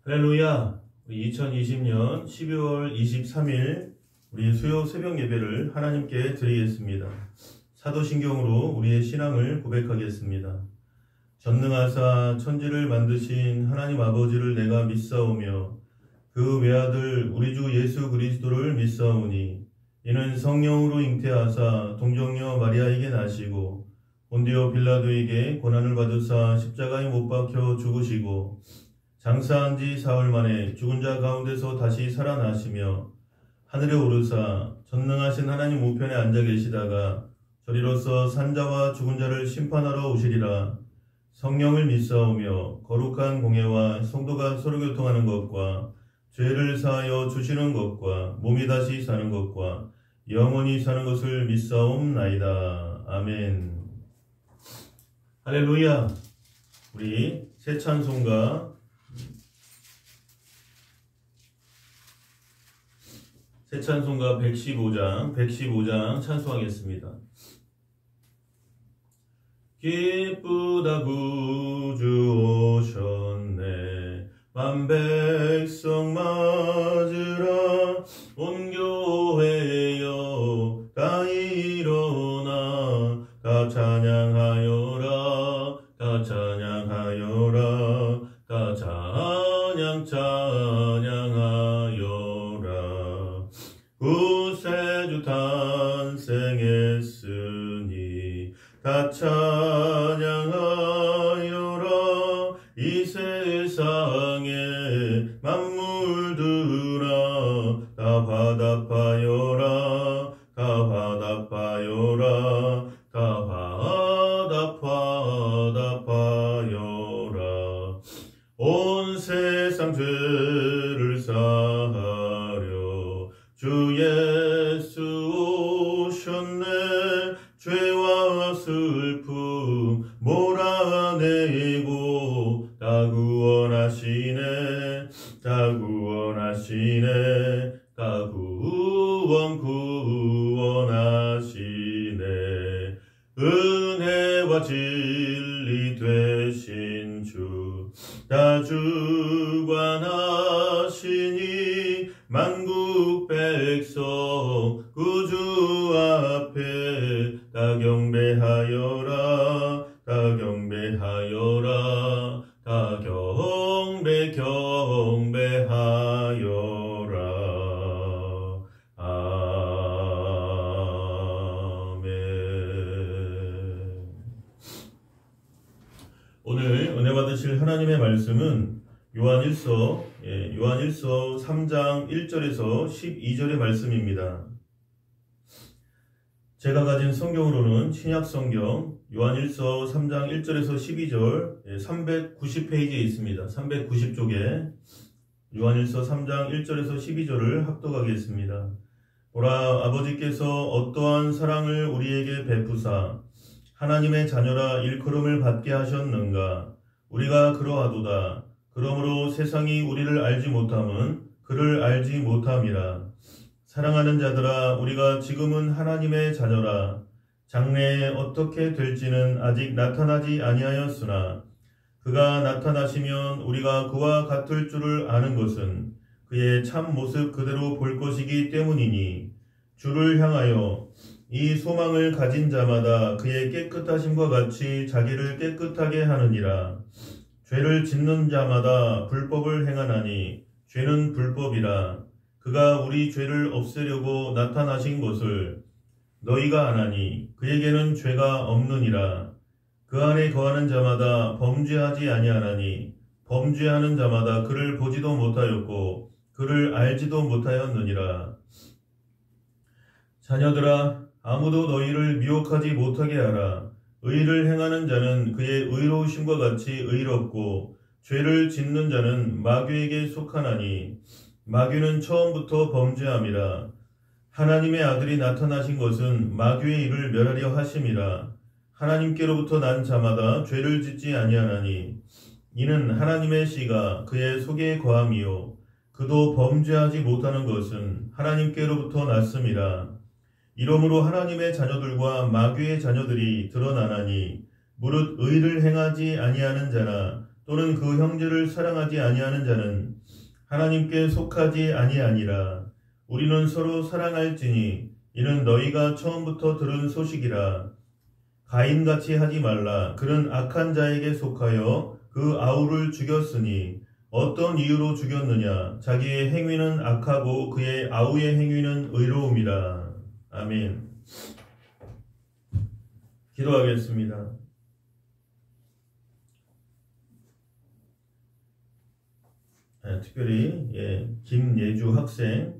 할렐루야! 우리 2020년 12월 23일 우리 수요 새벽 예배를 하나님께 드리겠습니다. 사도신경으로 우리의 신앙을 고백하겠습니다. 전능하사 천지를 만드신 하나님 아버지를 내가 믿사오며 그 외아들 우리 주 예수 그리스도를 믿사오니 이는 성령으로 잉태하사 동정녀 마리아에게 나시고 본디오 빌라도에게 고난을 받으사 십자가에 못 박혀 죽으시고 장사한 지 사흘 만에 죽은 자 가운데서 다시 살아나시며 하늘에 오르사 전능하신 하나님 우편에 앉아 계시다가 저리로서 산자와 죽은 자를 심판하러 오시리라. 성령을 믿사오며 거룩한 공예와 성도가 서로 교통하는 것과 죄를 사하여 주시는 것과 몸이 다시 사는 것과 영원히 사는 것을 믿사옵나이다. 아멘. 할렐루야. 우리 새 찬송가 115장 찬송하겠습니다. 기쁘다 구주 오셨네 만백성 맞으라 온 교회여 다 일어나 다 찬양하여라 다 찬양하여라 다 찬양하여라 구세주 탄생했으니 다 찬양하여라 이 세상에 만물들아 다 화답하여라 다 화답하여라 다 화답하여라 온 세상 죄를 사하려 주 예수 오셨네 죄와 슬픔 몰아내고 다 구원하시네 다 구원하시네 다 구원하시네 은혜와 진리 되신 주 다 주관하시니 만국 백성 구주 앞에 다 경배하여라 다 경배하여라 다 경배하여라. 아멘. 오늘 은혜 받으실 하나님의 말씀은 요한일서 3장 1절에서 12절의 말씀입니다. 제가 가진 성경으로는 신약성경 요한일서 3장 1절에서 12절 390페이지에 있습니다. 390쪽에 요한일서 3장 1절에서 12절을 합독하겠습니다. 보라, 아버지께서 어떠한 사랑을 우리에게 베푸사 하나님의 자녀라 일컬음을 받게 하셨는가. 우리가 그러하도다. 그러므로 세상이 우리를 알지 못함은 그를 알지 못함이라. 사랑하는 자들아, 우리가 지금은 하나님의 자녀라. 장래에 어떻게 될지는 아직 나타나지 아니하였으나 그가 나타나시면 우리가 그와 같을 줄을 아는 것은 그의 참 모습 그대로 볼 것이기 때문이니 주를 향하여 이 소망을 가진 자마다 그의 깨끗하심과 같이 자기를 깨끗하게 하느니라. 죄를 짓는 자마다 불법을 행하나니 죄는 불법이라. 그가 우리 죄를 없애려고 나타나신 것을 너희가 아나니 그에게는 죄가 없느니라. 그 안에 거하는 자마다 범죄하지 아니하나니 범죄하는 자마다 그를 보지도 못하였고 그를 알지도 못하였느니라. 자녀들아, 아무도 너희를 미혹하지 못하게 하라. 의를 행하는 자는 그의 의로우심과 같이 의롭고 죄를 짓는 자는 마귀에게 속하나니 마귀는 처음부터 범죄함이라. 하나님의 아들이 나타나신 것은 마귀의 일을 멸하려 하심이라. 하나님께로부터 난 자마다 죄를 짓지 아니하나니 이는 하나님의 씨가 그의 속에 거함이요 그도 범죄하지 못하는 것은 하나님께로부터 났음이라. 이러므로 하나님의 자녀들과 마귀의 자녀들이 드러나나니 무릇 의를 행하지 아니하는 자나 또는 그 형제를 사랑하지 아니하는 자는 하나님께 속하지 아니하니라. 우리는 서로 사랑할지니 이는 너희가 처음부터 들은 소식이라. 가인같이 하지 말라. 그는 악한 자에게 속하여 그 아우를 죽였으니 어떤 이유로 죽였느냐? 자기의 행위는 악하고 그의 아우의 행위는 의로움이라. 아멘. 기도하겠습니다. 특별히 김예주 학생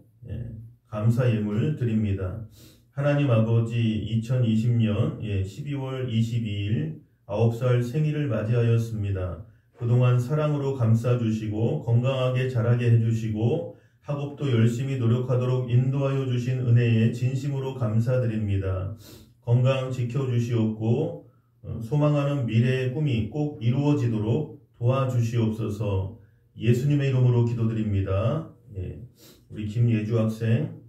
감사 예물 드립니다. 하나님 아버지 2020년 12월 22일 9살 생일을 맞이하였습니다. 그동안 사랑으로 감싸주시고 건강하게 자라게 해주시고 학업도 열심히 노력하도록 인도하여 주신 은혜에 진심으로 감사드립니다. 건강 지켜주시옵고 소망하는 미래의 꿈이 꼭 이루어지도록 도와주시옵소서. 예수님의 이름으로 기도드립니다. 우리 김예주 학생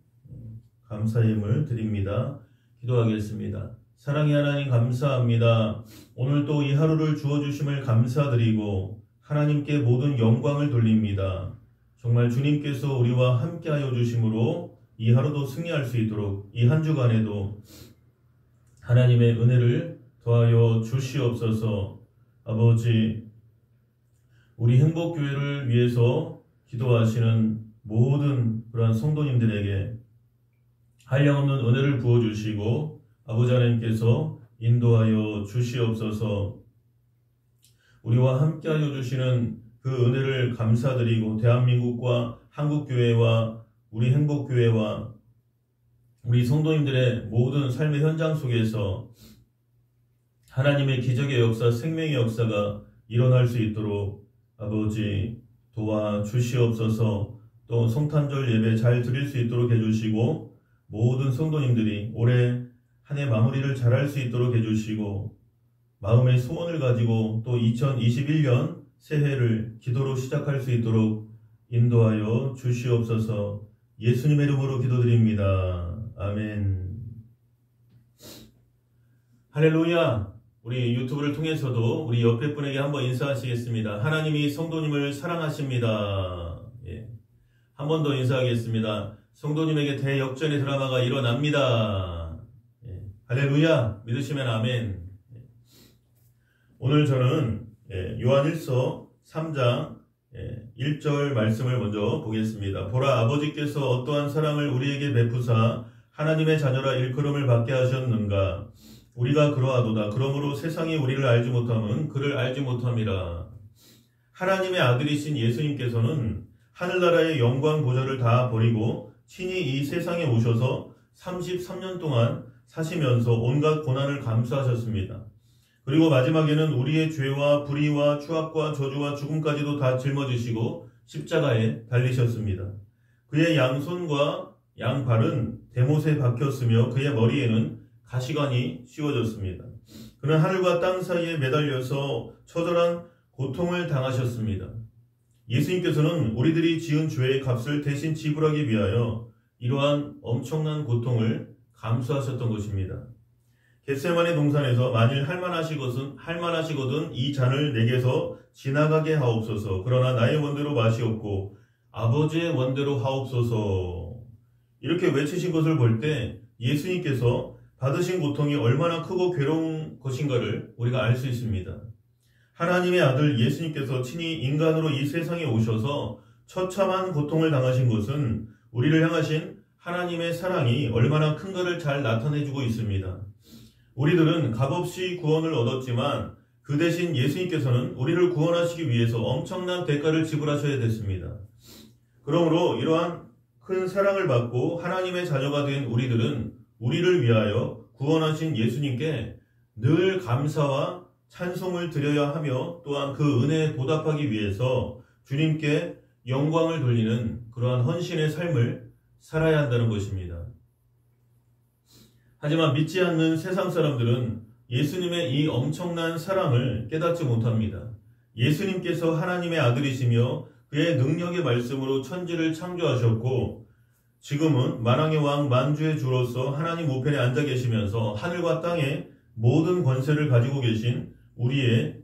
감사 예물 드립니다. 기도하겠습니다. 사랑의 하나님 감사합니다. 오늘 또 이 하루를 주어주심을 감사드리고 하나님께 모든 영광을 돌립니다. 정말 주님께서 우리와 함께하여 주심으로 이 하루도 승리할 수 있도록 이 한 주간에도 하나님의 은혜를 더하여 주시옵소서. 아버지, 우리 행복교회를 위해서 기도하시는 모든 그러한 성도님들에게 한량없는 은혜를 부어주시고 아버지 하나님께서 인도하여 주시옵소서. 우리와 함께하여 주시는 그 은혜를 감사드리고 대한민국과 한국교회와 우리 행복교회와 우리 성도님들의 모든 삶의 현장 속에서 하나님의 기적의 역사, 생명의 역사가 일어날 수 있도록 아버지 도와주시옵소서. 또 성탄절 예배 잘 드릴 수 있도록 해주시고 모든 성도님들이 올해 한 해 마무리를 잘할 수 있도록 해주시고 마음의 소원을 가지고 또 2021년 새해를 기도로 시작할 수 있도록 인도하여 주시옵소서. 예수님의 이름으로 기도드립니다. 아멘. 할렐루야. 우리 유튜브를 통해서도 우리 옆에 분에게 한번 인사하시겠습니다. 하나님이 성도님을 사랑하십니다. 한 번 더 인사하겠습니다. 성도님에게 대역전의 드라마가 일어납니다. 할렐루야. 믿으시면 아멘. 오늘 저는 요한일서 3장 1절 말씀을 먼저 보겠습니다. 보라, 아버지께서 어떠한 사랑을 우리에게 베푸사 하나님의 자녀라 일컬음을 받게 하셨는가. 우리가 그러하도다. 그러므로 세상이 우리를 알지 못함은 그를 알지 못함이라. 하나님의 아들이신 예수님께서는 하늘나라의 영광 보좌를 다 버리고 친히 이 세상에 오셔서 33년 동안 사시면서 온갖 고난을 감수하셨습니다. 그리고 마지막에는 우리의 죄와 불의와 추악과 저주와 죽음까지도 다 짊어지시고 십자가에 달리셨습니다. 그의 양손과 양발은 대못에 박혔으며 그의 머리에는 가시관이 씌워졌습니다. 그는 하늘과 땅 사이에 매달려서 처절한 고통을 당하셨습니다. 예수님께서는 우리들이 지은 죄의 값을 대신 지불하기 위하여 이러한 엄청난 고통을 감수하셨던 것입니다. 겟세마네 동산에서 만일 할만하시거든 이 잔을 내게서 지나가게 하옵소서. 그러나 나의 원대로 마시옵고 아버지의 원대로 하옵소서. 이렇게 외치신 것을 볼 때 예수님께서 받으신 고통이 얼마나 크고 괴로운 것인가를 우리가 알 수 있습니다. 하나님의 아들 예수님께서 친히 인간으로 이 세상에 오셔서 처참한 고통을 당하신 것은 우리를 향하신 하나님의 사랑이 얼마나 큰가를 잘 나타내주고 있습니다. 우리들은 값없이 구원을 얻었지만 그 대신 예수님께서는 우리를 구원하시기 위해서 엄청난 대가를 지불하셔야 됐습니다. 그러므로 이러한 큰 사랑을 받고 하나님의 자녀가 된 우리들은 우리를 위하여 구원하신 예수님께 늘 감사와 찬송을 드려야 하며 또한 그 은혜에 보답하기 위해서 주님께 영광을 돌리는 그러한 헌신의 삶을 살아야 한다는 것입니다. 하지만 믿지 않는 세상 사람들은 예수님의 이 엄청난 사랑을 깨닫지 못합니다. 예수님께서 하나님의 아들이시며 그의 능력의 말씀으로 천지를 창조하셨고 지금은 만왕의 왕 만주의 주로서 하나님 우편에 앉아 계시면서 하늘과 땅의 모든 권세를 가지고 계신 우리의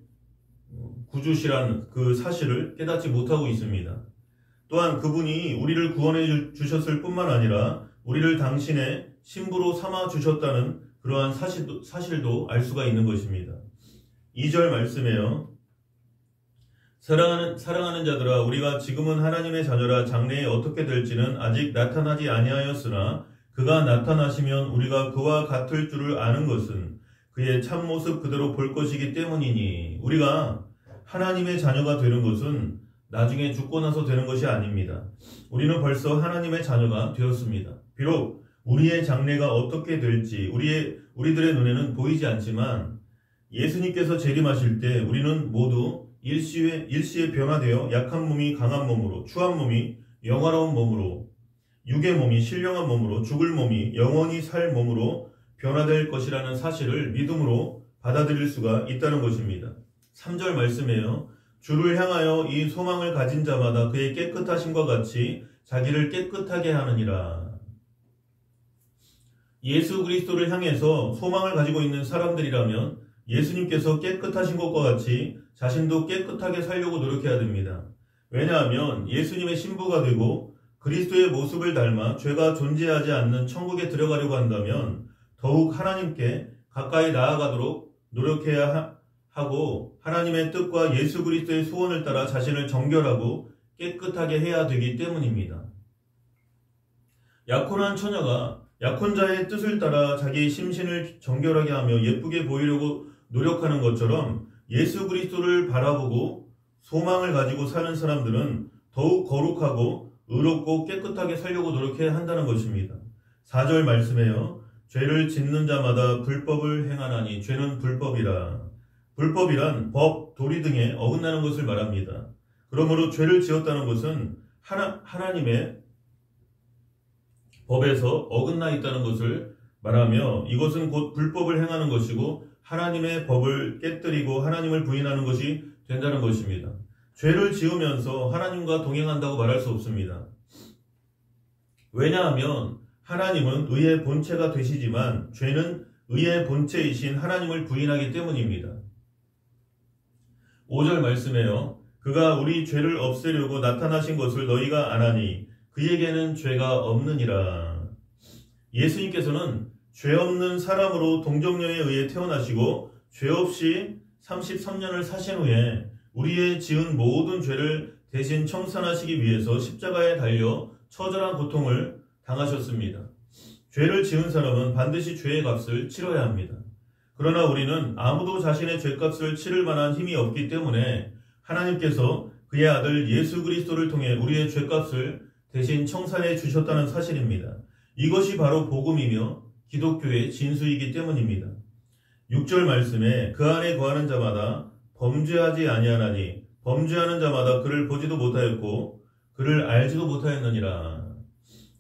구주시라는 그 사실을 깨닫지 못하고 있습니다. 또한 그분이 우리를 구원해 주셨을 뿐만 아니라 우리를 당신의 신부로 삼아 주셨다는 그러한 사실도 알 수가 있는 것입니다. 2절 말씀에요. 사랑하는 자들아, 우리가 지금은 하나님의 자녀라 장래에 어떻게 될지는 아직 나타나지 아니하였으나 그가 나타나시면 우리가 그와 같을 줄을 아는 것은 그의 참모습 그대로 볼 것이기 때문이니, 우리가 하나님의 자녀가 되는 것은 나중에 죽고 나서 되는 것이 아닙니다. 우리는 벌써 하나님의 자녀가 되었습니다. 비록 우리의 장래가 어떻게 될지 우리들의 눈에는 보이지 않지만 예수님께서 재림하실 때 우리는 모두 일시에 변화되어 약한 몸이 강한 몸으로, 추한 몸이 영화로운 몸으로, 육의 몸이 신령한 몸으로, 죽을 몸이 영원히 살 몸으로 변화될 것이라는 사실을 믿음으로 받아들일 수가 있다는 것입니다. 3절 말씀에요. 주를 향하여 이 소망을 가진 자마다 그의 깨끗하심과 같이 자기를 깨끗하게 하느니라. 예수 그리스도를 향해서 소망을 가지고 있는 사람들이라면 예수님께서 깨끗하신 것과 같이 자신도 깨끗하게 살려고 노력해야 됩니다. 왜냐하면 예수님의 신부가 되고 그리스도의 모습을 닮아 죄가 존재하지 않는 천국에 들어가려고 한다면 더욱 하나님께 가까이 나아가도록 노력해야 하고 하나님의 뜻과 예수 그리스도의 소원을 따라 자신을 정결하고 깨끗하게 해야 되기 때문입니다. 약혼한 처녀가 약혼자의 뜻을 따라 자기 심신을 정결하게 하며 예쁘게 보이려고 노력하는 것처럼 예수 그리스도를 바라보고 소망을 가지고 사는 사람들은 더욱 거룩하고 의롭고 깨끗하게 살려고 노력해야 한다는 것입니다. 4절 말씀에요. 죄를 짓는 자마다 불법을 행하나니 죄는 불법이라. 불법이란 법, 도리 등에 어긋나는 것을 말합니다. 그러므로 죄를 지었다는 것은 하나님의 법에서 어긋나 있다는 것을 말하며 이것은 곧 불법을 행하는 것이고 하나님의 법을 깨뜨리고 하나님을 부인하는 것이 된다는 것입니다. 죄를 지으면서 하나님과 동행한다고 말할 수 없습니다. 왜냐하면 하나님은 의의 본체가 되시지만 죄는 의의 본체이신 하나님을 부인하기 때문입니다. 5절 말씀에요. 그가 우리 죄를 없애려고 나타나신 것을 너희가 아나니 그에게는 죄가 없느니라. 예수님께서는 죄 없는 사람으로 동정녀에 의해 태어나시고 죄 없이 33년을 사신 후에 우리의 지은 모든 죄를 대신 청산하시기 위해서 십자가에 달려 처절한 고통을 당하셨습니다. 죄를 지은 사람은 반드시 죄의 값을 치러야 합니다. 그러나 우리는 아무도 자신의 죄값을 치를 만한 힘이 없기 때문에 하나님께서 그의 아들 예수 그리스도를 통해 우리의 죄값을 대신 청산해 주셨다는 사실입니다. 이것이 바로 복음이며 기독교의 진수이기 때문입니다. 6절 말씀에 그 안에 거하는 자마다 범죄하지 아니하나니 범죄하는 자마다 그를 보지도 못하였고 그를 알지도 못하였느니라.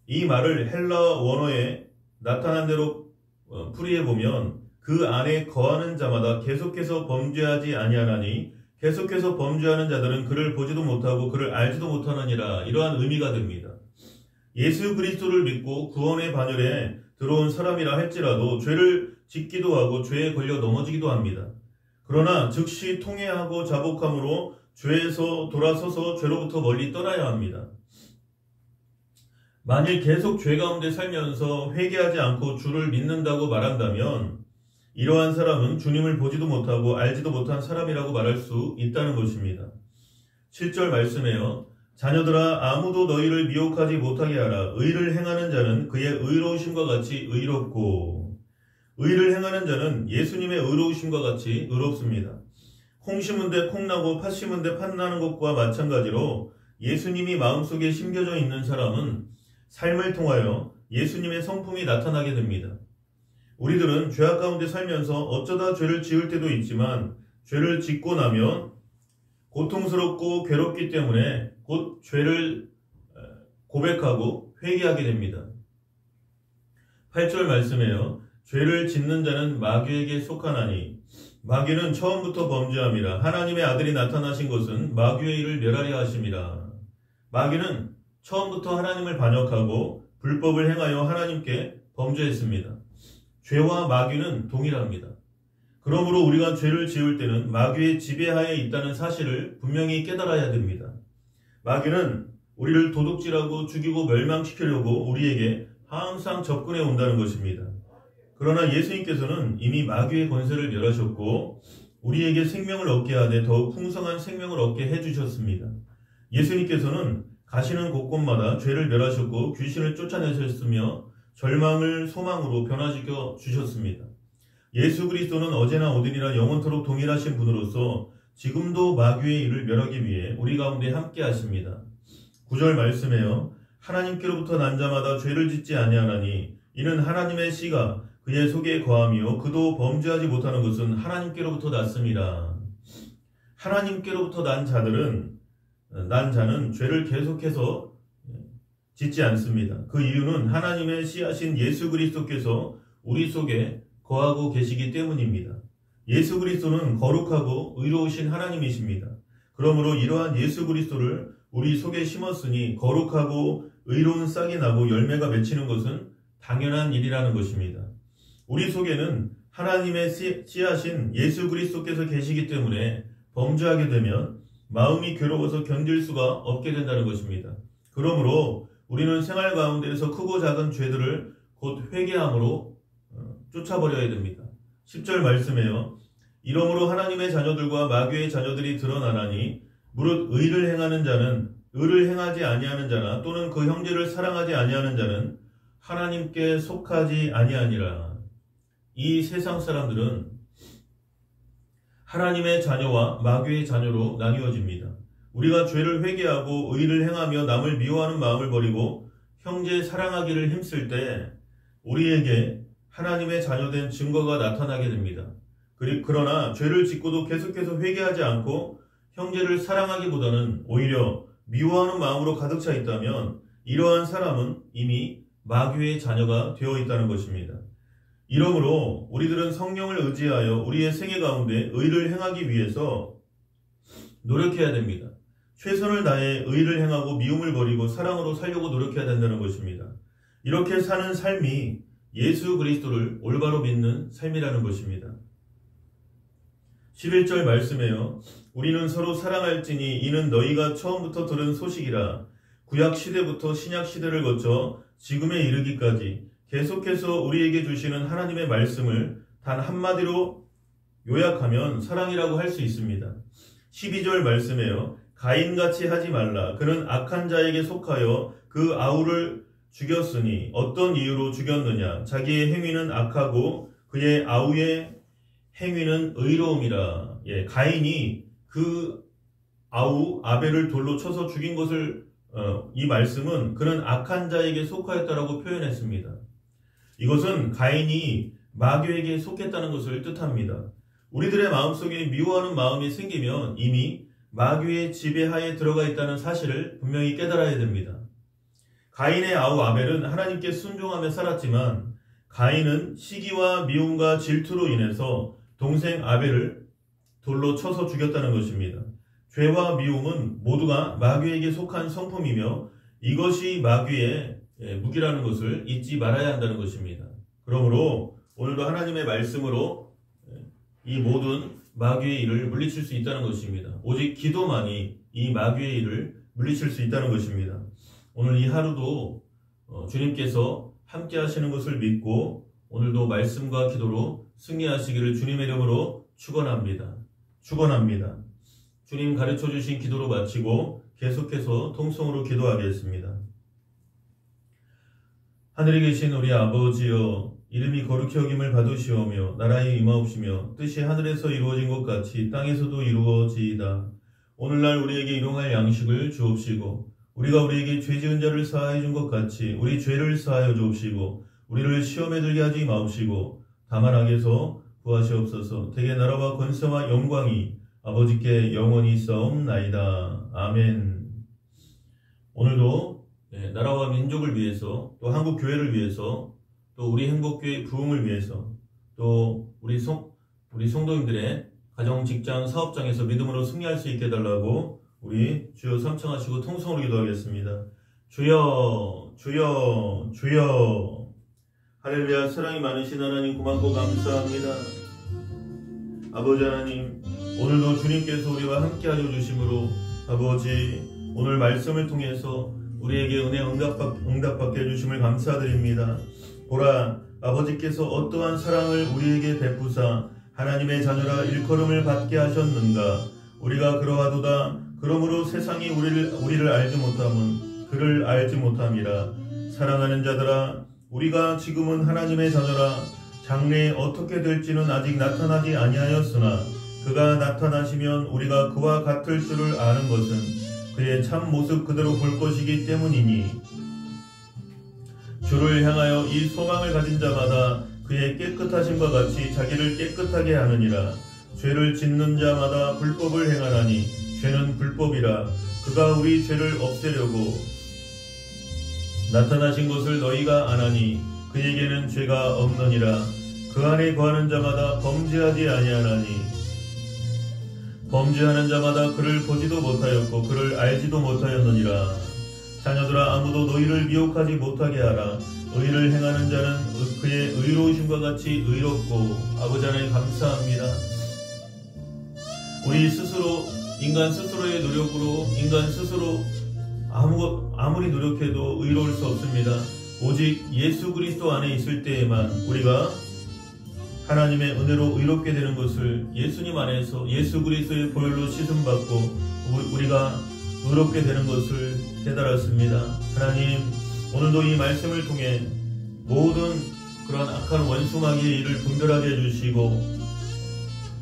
이 말을 헬라 원어에 나타난 대로 풀이해 보면 그 안에 거하는 자마다 계속해서 범죄하지 아니하나니 계속해서 범죄하는 자들은 그를 보지도 못하고 그를 알지도 못하느니라. 이러한 의미가 됩니다. 예수 그리스도를 믿고 구원의 반열에 들어온 사람이라 할지라도 죄를 짓기도 하고 죄에 걸려 넘어지기도 합니다. 그러나 즉시 통회하고 자복함으로 죄에서 돌아서서 죄로부터 멀리 떠나야 합니다. 만일 계속 죄 가운데 살면서 회개하지 않고 주를 믿는다고 말한다면 이러한 사람은 주님을 보지도 못하고 알지도 못한 사람이라고 말할 수 있다는 것입니다. 7절 말씀에요. 자녀들아 아무도 너희를 미혹하지 못하게 하라. 의를 행하는 자는 그의 의로우심과 같이 의롭고 의를 행하는 자는 예수님의 의로우심과 같이 의롭습니다. 콩 심은 데 콩 나고 팥 심은 데 팥 나는 것과 마찬가지로 예수님이 마음속에 심겨져 있는 사람은 삶을 통하여 예수님의 성품이 나타나게 됩니다. 우리들은 죄악 가운데 살면서 어쩌다 죄를 지을 때도 있지만 죄를 짓고 나면 고통스럽고 괴롭기 때문에 곧 죄를 고백하고 회개하게 됩니다. 8절 말씀에요. 죄를 짓는 자는 마귀에게 속하나니 마귀는 처음부터 범죄함이라. 하나님의 아들이 나타나신 것은 마귀의 일을 멸하려 하심이라. 마귀는 처음부터 하나님을 반역하고 불법을 행하여 하나님께 범죄했습니다. 죄와 마귀는 동일합니다. 그러므로 우리가 죄를 지을 때는 마귀의 지배하에 있다는 사실을 분명히 깨달아야 됩니다. 마귀는 우리를 도둑질하고 죽이고 멸망시키려고 우리에게 항상 접근해 온다는 것입니다. 그러나 예수님께서는 이미 마귀의 권세를 멸하셨고 우리에게 생명을 얻게 하되 더욱 풍성한 생명을 얻게 해주셨습니다. 예수님께서는 가시는 곳곳마다 죄를 멸하셨고 귀신을 쫓아내셨으며 절망을 소망으로 변화시켜 주셨습니다. 예수 그리스도는 어제나 오늘이나 영원토록 동일하신 분으로서 지금도 마귀의 일을 멸하기 위해 우리 가운데 함께 하십니다. 9절 말씀에요. 하나님께로부터 난 자마다 죄를 짓지 아니하나니 이는 하나님의 씨가 그의 속에 거하며 그도 범죄하지 못하는 것은 하나님께로부터 났습니다. 하나님께로부터 난 자는 죄를 계속해서 짓지 않습니다. 그 이유는 하나님의 씨하신 예수 그리스도께서 우리 속에 거하고 계시기 때문입니다. 예수 그리스도는 거룩하고 의로우신 하나님이십니다. 그러므로 이러한 예수 그리스도를 우리 속에 심었으니 거룩하고 의로운 싹이 나고 열매가 맺히는 것은 당연한 일이라는 것입니다. 우리 속에는 하나님의 씨하신 예수 그리스도께서 계시기 때문에 범죄하게 되면 마음이 괴로워서 견딜 수가 없게 된다는 것입니다. 그러므로 우리는 생활 가운데에서 크고 작은 죄들을 곧 회개함으로 쫓아버려야 됩니다. 10절 말씀에요. 이러므로 하나님의 자녀들과 마귀의 자녀들이 드러나나니 무릇 의를 행하는 자는 의를 행하지 아니하는 자나 또는 그 형제를 사랑하지 아니하는 자는 하나님께 속하지 아니하니라. 이 세상 사람들은 하나님의 자녀와 마귀의 자녀로 나뉘어집니다. 우리가 죄를 회개하고 의를 행하며 남을 미워하는 마음을 버리고 형제 사랑하기를 힘쓸 때 우리에게 하나님의 자녀된 증거가 나타나게 됩니다. 그러나 죄를 짓고도 계속해서 회개하지 않고 형제를 사랑하기보다는 오히려 미워하는 마음으로 가득 차 있다면 이러한 사람은 이미 마귀의 자녀가 되어 있다는 것입니다. 이러므로 우리들은 성령을 의지하여 우리의 생애 가운데 의를 행하기 위해서 노력해야 됩니다. 최선을 다해 의를 행하고 미움을 버리고 사랑으로 살려고 노력해야 된다는 것입니다. 이렇게 사는 삶이 예수 그리스도를 올바로 믿는 삶이라는 것입니다. 11절 말씀에요. 우리는 서로 사랑할지니 이는 너희가 처음부터 들은 소식이라. 구약 시대부터 신약 시대를 거쳐 지금에 이르기까지 계속해서 우리에게 주시는 하나님의 말씀을 단 한마디로 요약하면 사랑이라고 할 수 있습니다. 12절 말씀에요. 가인같이 하지 말라. 그는 악한 자에게 속하여 그 아우를 죽였으니 어떤 이유로 죽였느냐. 자기의 행위는 악하고 그의 아우의 행위는 의로움이라. 가인이 그 아우 아벨을 돌로 쳐서 죽인 것을 이 말씀은 그는 악한 자에게 속하였다라고 표현했습니다. 이것은 가인이 마귀에게 속했다는 것을 뜻합니다. 우리들의 마음속에 미워하는 마음이 생기면 이미 마귀의 지배하에 들어가 있다는 사실을 분명히 깨달아야 됩니다. 가인의 아우 아벨은 하나님께 순종하며 살았지만 가인은 시기와 미움과 질투로 인해서 동생 아벨을 돌로 쳐서 죽였다는 것입니다. 죄와 미움은 모두가 마귀에게 속한 성품이며 이것이 마귀의 무기라는 것을 잊지 말아야 한다는 것입니다. 그러므로 오늘도 하나님의 말씀으로 이 모든 마귀의 일을 물리칠 수 있다는 것입니다. 오직 기도만이 이 마귀의 일을 물리칠 수 있다는 것입니다. 오늘 이 하루도 주님께서 함께 하시는 것을 믿고 오늘도 말씀과 기도로 승리하시기를 주님의 이름으로 축원합니다. 주님 가르쳐 주신 기도로 마치고 계속해서 통성으로 기도하겠습니다. 하늘에 계신 우리 아버지여, 이름이 거룩히 여김을 받으시오며 나라에 임하옵시며 뜻이 하늘에서 이루어진 것 같이 땅에서도 이루어지이다. 오늘날 우리에게 일용할 양식을 주옵시고 우리가 우리에게 죄 지은 자를 사하여 준 것 같이 우리 죄를 사하여 주옵시고 우리를 시험에 들게 하지 마옵시고 다만 악에서 구하시옵소서. 대개 나라와 권세와 영광이 아버지께 영원히 있사옵나이다. 아멘. 오늘도 나라와 민족을 위해서 또 한국 교회를 위해서 또 우리 행복교회 부흥을 위해서 또 우리 성도님들의 가정, 직장, 사업장에서 믿음으로 승리할 수 있게 해달라고 우리 주여 삼청하시고 통성으로 기도하겠습니다. 주여, 주여, 주여. 할렐루야. 사랑이 많으신 하나님 고맙고 감사합니다. 아버지 하나님, 오늘도 주님께서 우리와 함께하여 주심으로 아버지 오늘 말씀을 통해서 우리에게 은혜 응답받게 해주심을 감사드립니다. 보라, 아버지께서 어떠한 사랑을 우리에게 베푸사 하나님의 자녀라 일컬음을 받게 하셨는가. 우리가 그러하도다. 그러므로 세상이 우리를 알지 못함은 그를 알지 못함이라. 사랑하는 자들아, 우리가 지금은 하나님의 자녀라. 장래에 어떻게 될지는 아직 나타나지 아니하였으나 그가 나타나시면 우리가 그와 같을 줄을 아는 것은 그의 참 모습 그대로 볼 것이기 때문이니, 주를 향하여 이 소망을 가진 자마다 그의 깨끗하심과 같이 자기를 깨끗하게 하느니라. 죄를 짓는 자마다 불법을 행하나니 죄는 불법이라. 그가 우리 죄를 없애려고 나타나신 것을 너희가 아나니 그에게는 죄가 없느니라. 그 안에 거하는 자마다 범죄하지 아니하나니 범죄하는 자마다 그를 보지도 못하였고 그를 알지도 못하였느니라. 자녀들아, 아무도 너희를 미혹하지 못하게 하라. 의를 행하는 자는 그의 의로우심과 같이 의롭고. 아버지 하나님 감사합니다. 우리 스스로, 인간 스스로의 노력으로 인간 스스로 아무리 노력해도 의로울 수 없습니다. 오직 예수 그리스도 안에 있을 때에만 우리가 하나님의 은혜로 의롭게 되는 것을, 예수님 안에서 예수 그리스도의 보혈로 씻음받고 우리가 의롭게 되는 것을 깨달았습니다. 하나님, 오늘도 이 말씀을 통해 모든 그런 악한 원수마귀의 일을 분별하게 해주시고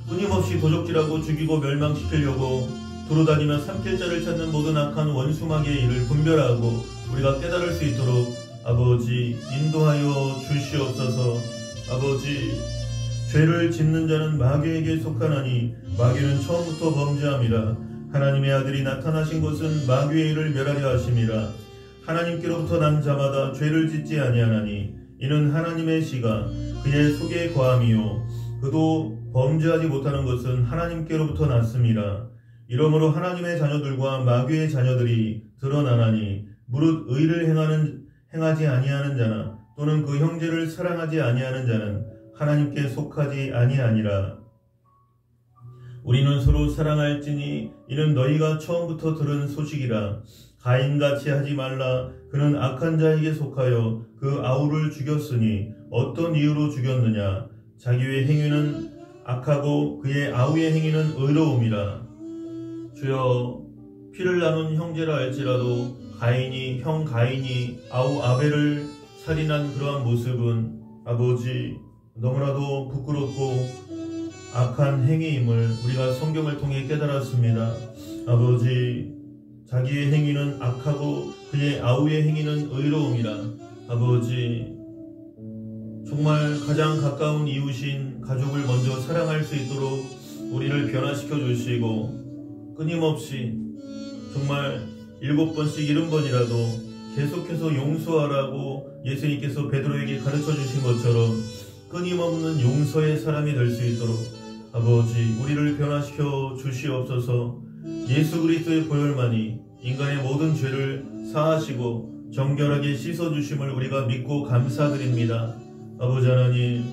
끊임없이 도적질하고 죽이고 멸망시키려고 돌아다니며 삼킬 자를 찾는 모든 악한 원수마귀의 일을 분별하고 우리가 깨달을 수 있도록 아버지 인도하여 주시옵소서. 아버지, 죄를 짓는 자는 마귀에게 속하나니 마귀는 처음부터 범죄함이라. 하나님의 아들이 나타나신 것은 마귀의 일을 멸하려 하심이라. 하나님께로부터 난 자마다 죄를 짓지 아니하나니 이는 하나님의 씨가 그의 속에 거함이요 그도 범죄하지 못하는 것은 하나님께로부터 났음이라. 이러므로 하나님의 자녀들과 마귀의 자녀들이 드러나나니 무릇 의를 행하지 아니하는 자나 또는 그 형제를 사랑하지 아니하는 자는 하나님께 속하지 아니하니라. 우리는 서로 사랑할지니 이는 너희가 처음부터 들은 소식이라. 가인같이 하지 말라. 그는 악한 자에게 속하여 그 아우를 죽였으니 어떤 이유로 죽였느냐. 자기의 행위는 악하고 그의 아우의 행위는 의로움이라. 주여, 피를 나눈 형제라 할지라도 형 가인이 아우 아벨을 살인한 그러한 모습은 아버지 너무나도 부끄럽고 악한 행위임을 우리가 성경을 통해 깨달았습니다. 아버지, 자기의 행위는 악하고 그의 아우의 행위는 의로움이라. 아버지, 정말 가장 가까운 이웃인 가족을 먼저 사랑할 수 있도록 우리를 변화시켜 주시고 끊임없이 정말 7번씩 70번이라도 계속해서 용서하라고 예수님께서 베드로에게 가르쳐 주신 것처럼 끊임없는 용서의 사람이 될 수 있도록 아버지 우리를 변화시켜 주시옵소서. 예수 그리스도의 보혈만이 인간의 모든 죄를 사하시고 정결하게 씻어주심을 우리가 믿고 감사드립니다. 아버지 하나님,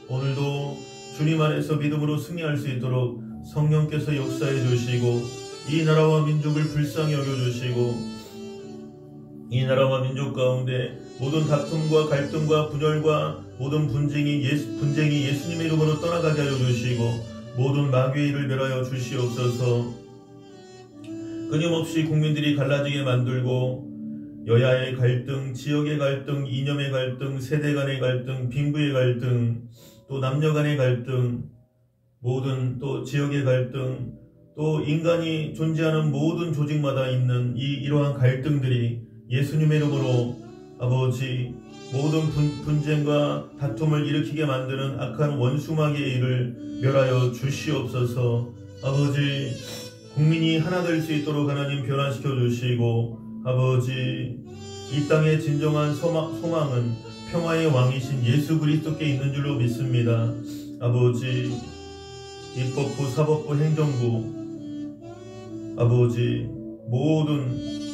오늘도 주님 안에서 믿음으로 승리할 수 있도록 성령께서 역사해 주시고 이 나라와 민족을 불쌍히 여겨주시고 이 나라와 민족 가운데 모든 다툼과 갈등과 분열과 모든 분쟁이 예수님의 이름으로 떠나가게 하여 주시고 모든 마귀의 일을 멸하여 주시옵소서. 끊임없이 국민들이 갈라지게 만들고 여야의 갈등, 지역의 갈등, 이념의 갈등, 세대 간의 갈등, 빈부의 갈등, 또 남녀 간의 갈등, 모든 또 지역의 갈등, 또 인간이 존재하는 모든 조직마다 있는 이러한 갈등들이 예수님의 이름으로 아버지 모든 분쟁과 다툼을 일으키게 만드는 악한 원수마귀의 일을 멸하여 주시옵소서. 아버지, 국민이 하나 될 수 있도록 하나님 변화시켜 주시고 아버지, 이 땅의 진정한 소망은 평화의 왕이신 예수 그리스도께 있는 줄로 믿습니다. 아버지, 입법부, 사법부, 행정부, 아버지, 모든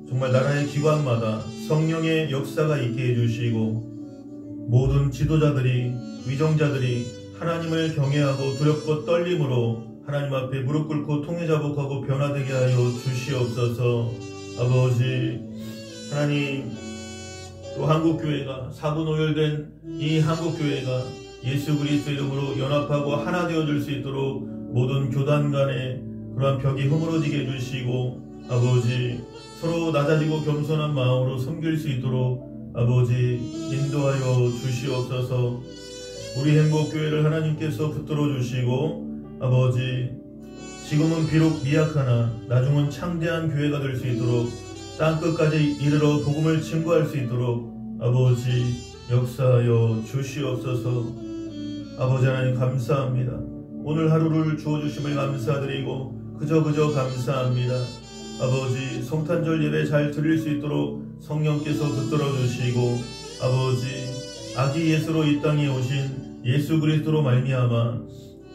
정말 나라의 기관마다 성령의 역사가 있게 해주시고 모든 지도자들이, 위정자들이 하나님을 경외하고 두렵고 떨림으로 하나님 앞에 무릎 꿇고 통회자복하고 변화되게 하여 주시옵소서. 아버지 하나님, 또 한국교회가 사분오열된 이 한국교회가 예수 그리스도 이름으로 연합하고 하나 되어줄 수 있도록 모든 교단 간에 그러한 벽이 허물어지게 해주시고, 아버지 서로 낮아지고 겸손한 마음으로 섬길 수 있도록 아버지 인도하여 주시옵소서. 우리 행복교회를 하나님께서 붙들어 주시고, 아버지 지금은 비록 미약하나 나중은 창대한 교회가 될 수 있도록 땅끝까지 이르러 복음을 증거할 수 있도록 아버지 역사하여 주시옵소서. 아버지 하나님 감사합니다. 오늘 하루를 주어주심을 감사드리고 그저 감사합니다. 아버지 성탄절 예배 잘 드릴 수 있도록 성령께서 붙들어 주시고, 아버지 아기 예수로 이 땅에 오신 예수 그리스도로 말미암아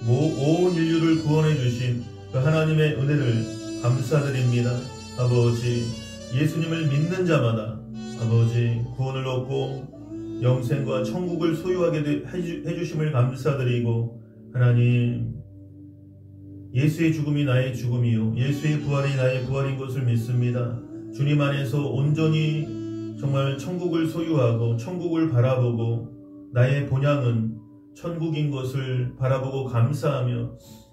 온 인류를 구원해 주신 그 하나님의 은혜를 감사드립니다. 아버지 예수님을 믿는 자마다 아버지 구원을 얻고 영생과 천국을 소유하게 해주심을 감사드리고, 하나님 예수의 죽음이 나의 죽음이요 예수의 부활이 나의 부활인 것을 믿습니다. 주님 안에서 온전히 정말 천국을 소유하고 천국을 바라보고 나의 본향은 천국인 것을 바라보고 감사하며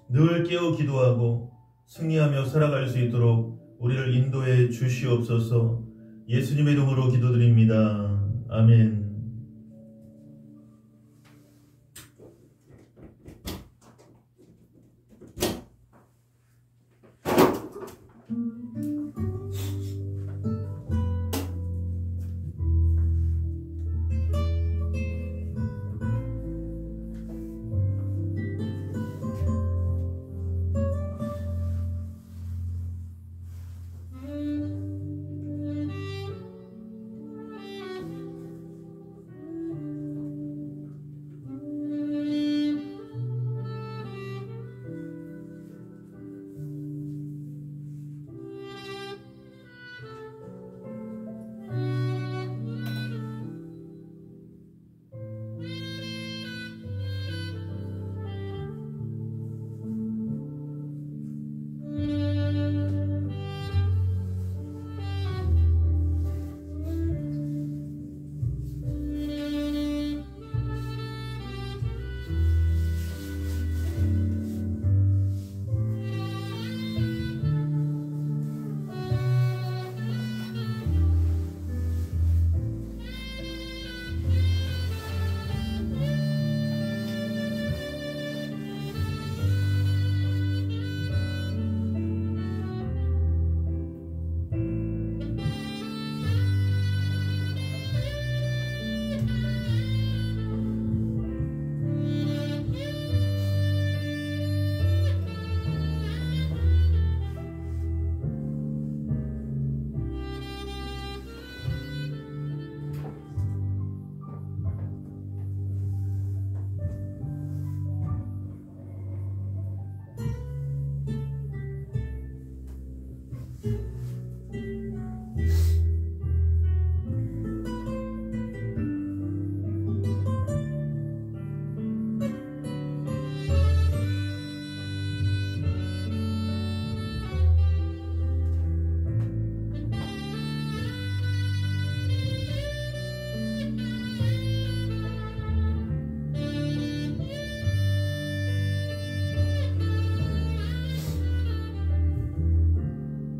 늘 깨어 기도하고 승리하며 살아갈 수 있도록 우리를 인도해 주시옵소서. 예수님의 이름으로 기도드립니다. 아멘.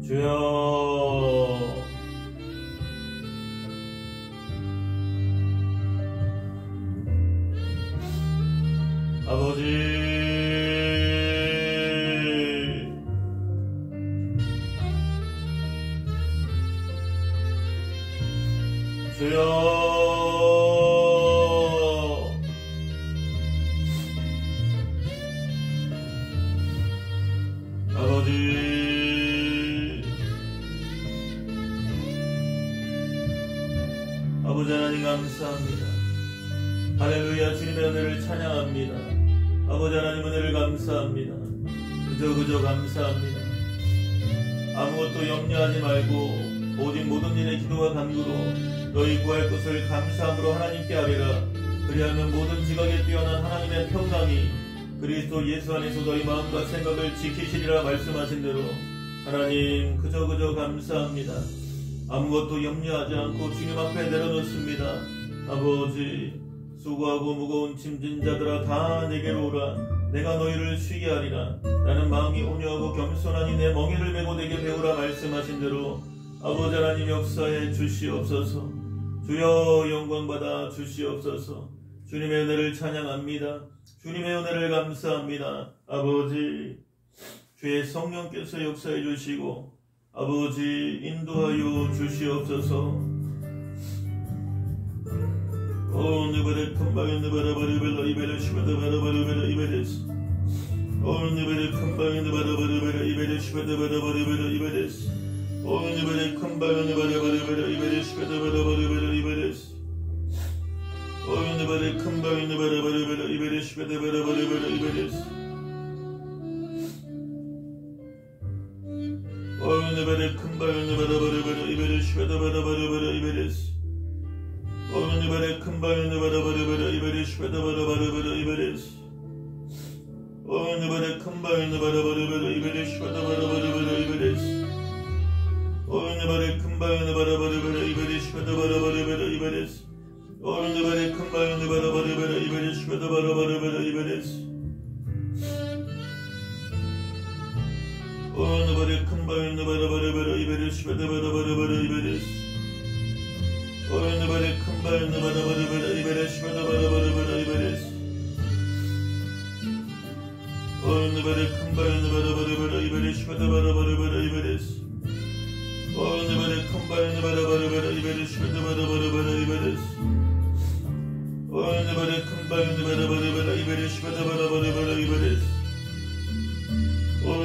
주여 아버지 주여 아버지 아버지 하나님 감사합니다. 할렐루야. 주님의 은혜를 찬양합니다. 아버지 하나님 은혜를 감사합니다. 그저 감사합니다. 아무것도 염려하지 말고 오직 모든 일에 기도와 간구로 너희 구할 것을 감사함으로 하나님께 아뢰라. 그리하면 모든 지각에 뛰어난 하나님의 평강이 그리스도 예수 안에서 너희 마음과 생각을 지키시리라 말씀하신 대로 하나님 그저 감사합니다. 아무것도 염려하지 않고 주님 앞에 내려놓습니다. 아버지, 수고하고 무거운 짐진 자들아 다 내게로 오라. 내가 너희를 쉬게 하리라. 나는 마음이 온유하고 겸손하니 내 멍에를 메고 내게 배우라 말씀하신 대로 아버지 하나님 역사해 주시옵소서. 주여 영광받아 주시옵소서. 주님의 은혜를 찬양합니다. 주님의 은혜를 감사합니다. 아버지, 주의 성령께서 역사해 주시고 아버지 인도하여 주시옵소서. 오늘의 큰방에 느바라바르벨라 이베레 시바다바라바르벨라 이베레스 오늘의 큰방에 느바라바르벨라 이베레 시바다바라바르벨라 이베레스 오늘의 큰방에 느바라바르벨라 이베레 시바다바라바르벨라 이베레스 오늘의 큰방에 느바라바르벨라 이베레 시바다바라바르벨라 이베레스 오늘의 큰방에 느바라바르벨라 이베레 시바다바라바르벨라 이베레스 오늘의 큰방에 느바라바르벨라 이베레 시바다바라바르벨라 이베레스 오늘의 큰방에 느바라바르벨라 이베레 시바다바라바르벨라 이베레스 오늘의 큰방에 느바라바르벨라 이베레 시바다바라바르벨라 이베레스 오늘의 큰방에 느바라바르벨라 이베레 시바다바라바르벨라 이베레스 오늘의 큰방에 느바라바르벨라 이베레 시바다바라바르벨라 이베레스 오늘의 큰방에 느바라바르벨라 이베레 시바다바라바르벨라 이베레스 오늘의 큰방에 느바라바르벨라 이베레 시바다바라바르벨라 이베레스 오늘의 큰방에 느바라바르벨라 이베레 시바다바라바르벨라 이베레스 오늘의 큰방에 느바라바르벨라 이베레 시바다바라바르벨라 이베레스 오늘의 큰방에 느바라바르벨라 이베레 시바다바라바르벨라 이베레스 오늘의 큰방에 느바라바르벨라 이베레 시바다바라바르벨라 이베레스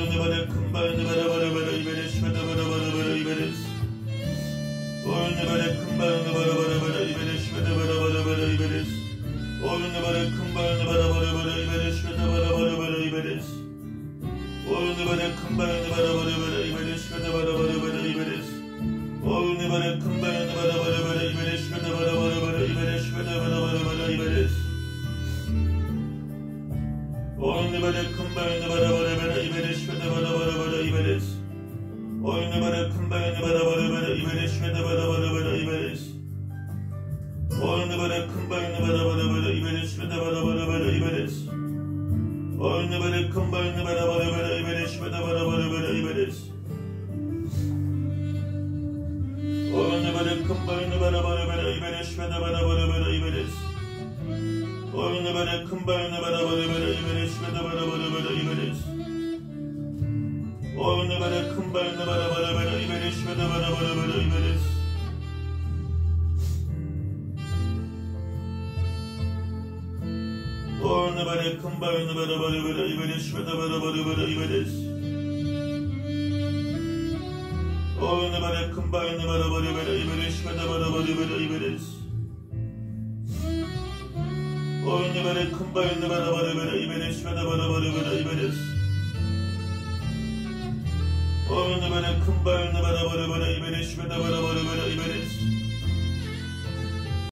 오늘의 큰방에 느바라바르벨라 이베레 시바다바라바르벨라 이베레스 오늘의 큰방에 느바라바르벨라 이베레 시바다바라바르벨라 이베레스 오늘의 큰방에 느바라바르벨라 이베레 시바다바라바르벨라 이베레 시바다바라바르벨라 이베레스 오늘의 큰방에 느바라바르벨라 이베레 시바다바라바르벨라 이베레스 오늘의 큰방에 느바라바르벨라 이베레 시바다바라바르벨라 이베레스 오늘의 큰방에 느바라바르벨라 이베레 시바다바라바르벨라 이베레스 오늘의 큰방에 느바라바르벨라 이베레 시바다바라바르벨라 이베레스 오늘의 큰방에 느바라바르벨라 이베레 시바다바라바르벨라 이베레스 오늘의 큰방에 느바라바르벨라 이베레 시바다바라바르벨라 이베레스 오늘의 큰방에 느바라바르벨라 이베레 시바다바라바르벨라 이베레스 오늘의 큰방에 느바라바르벨라 이베레 시바다바라바르벨라 이베레스 오늘의 큰방에 느바라바르벨라 이베레 시바다바라바르벨라 이베레스 오늘의 큰방에 느바라바르벨라 이베레 시바다바라바르벨라 이베레스 오늘의 큰방에 느바라바르벨라 이베레 시바다바라바르벨라 이베레스